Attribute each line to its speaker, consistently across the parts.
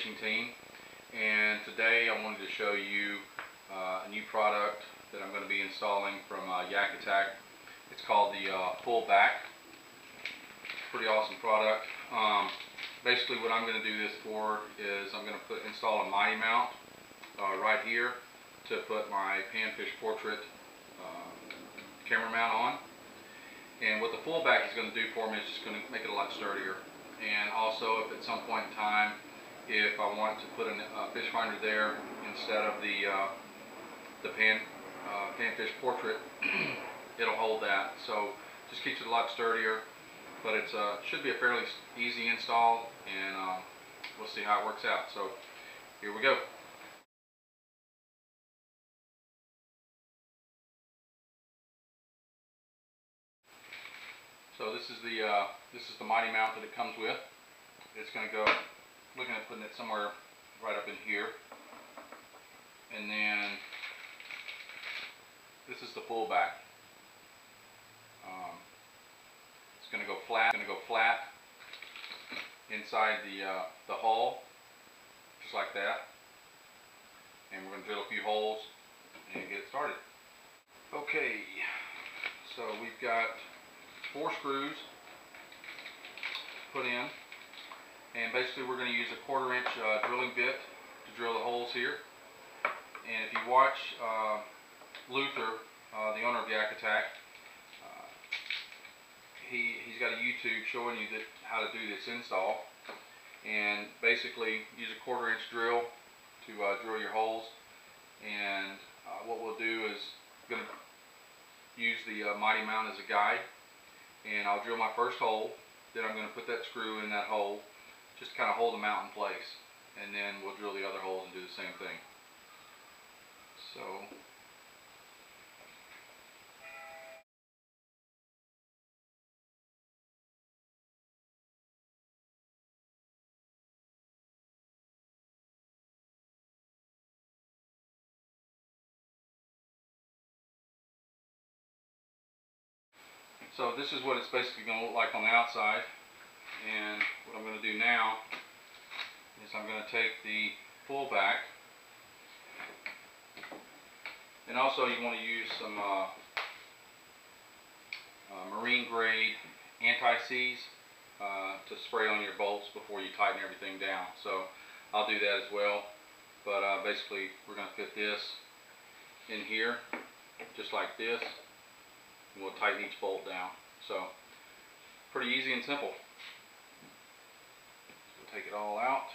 Speaker 1: fishing team, and today I wanted to show you a new product that I'm going to be installing from Yak Attack. It's called the Full Back. Pretty awesome product. Basically what I'm going to do this for is I'm going to install a mighty mount right here to put my panfish portrait camera mount on. And what the full back is going to do for me is just going to make it a lot sturdier. And also, if at some point in time, if I want to put a fish finder there instead of the panfish portrait, it'll hold that. So just keeps it a lot sturdier. But it should be a fairly easy install, and we'll see how it works out. So here we go. So this is the mighty mount that it comes with. It's going to go, looking at putting it somewhere right up in here, and then this is the full back. It's going to go flat. Inside the hull, just like that. And we're going to drill a few holes and get it started. Okay, so we've got 4 screws put in, and basically we're going to use a 1/4 inch drilling bit to drill the holes here. And if you watch Luther, the owner of Yak Attack, he's got a YouTube showing you how to do this install, and basically use a 1/4 inch drill to drill your holes. And what we'll do is going to use the mighty mount as a guide. And I'll drill my first hole, then I'm going to put that screw in that hole, just kind of hold the mount in place, and then we'll drill the other holes and do the same thing. So this is what it's basically going to look like on the outside. And what I'm going to do now is I'm going to take the full back, and also you want to use some marine grade anti-seize to spray on your bolts before you tighten everything down. So I'll do that as well. But basically we're going to fit this in here just like this, and we'll tighten each bolt down. So pretty easy and simple. So we'll take it all out.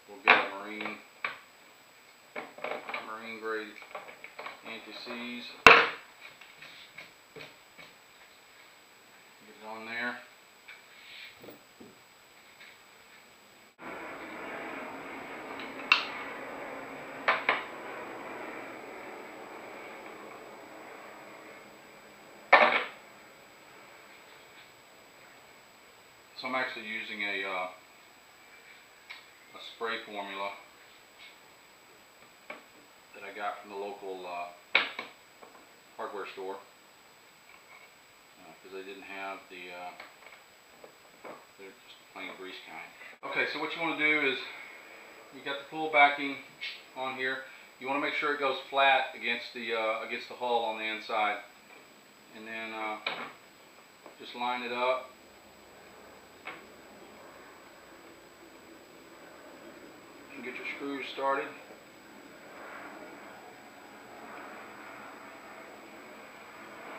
Speaker 1: We'll get a marine grade anti-seize. Get it on there. So I'm actually using a spray formula that I got from the local hardware store, because they didn't have they're just plain grease kind. Okay, so what you want to do is, you got the full backing on here. You want to make sure it goes flat against the hull on the inside, and then just line it up. And get your screws started.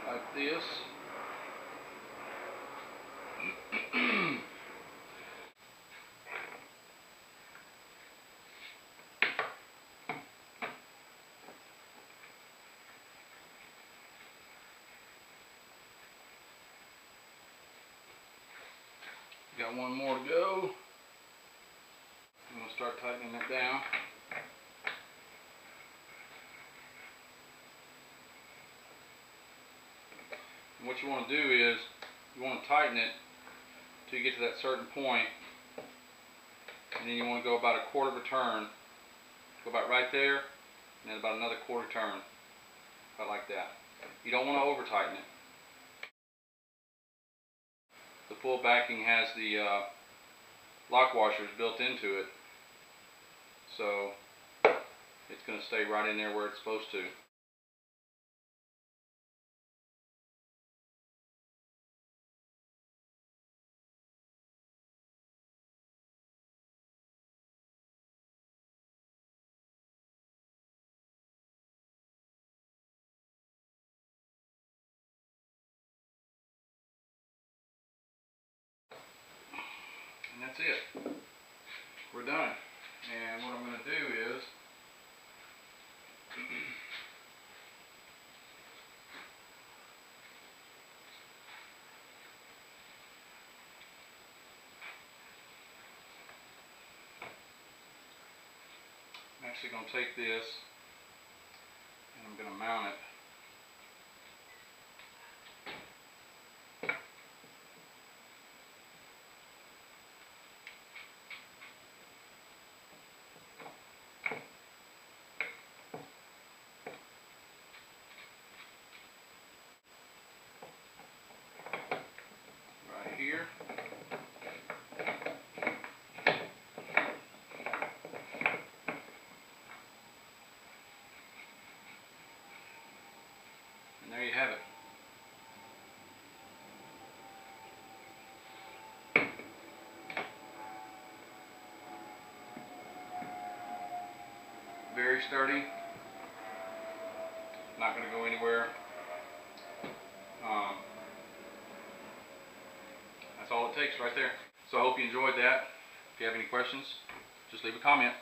Speaker 1: Like this. Got one more to go. I'm going to start tightening it down. And what you want to do is, you want to tighten it till you get to that certain point, and then you want to go about a 1/4 of a turn. Go about right there, and then about another 1/4 turn. About like that. You don't want to over tighten it. The full backing has the lock washers built into it, so it's going to stay right in there where it's supposed to. And that's it. We're done. And what I'm going to do is I'm actually going to take this and I'm going to mount it right here. And there you have it. Very sturdy. Not going to go anywhere. That's all it takes right there. So I hope you enjoyed that. If you have any questions, just leave a comment.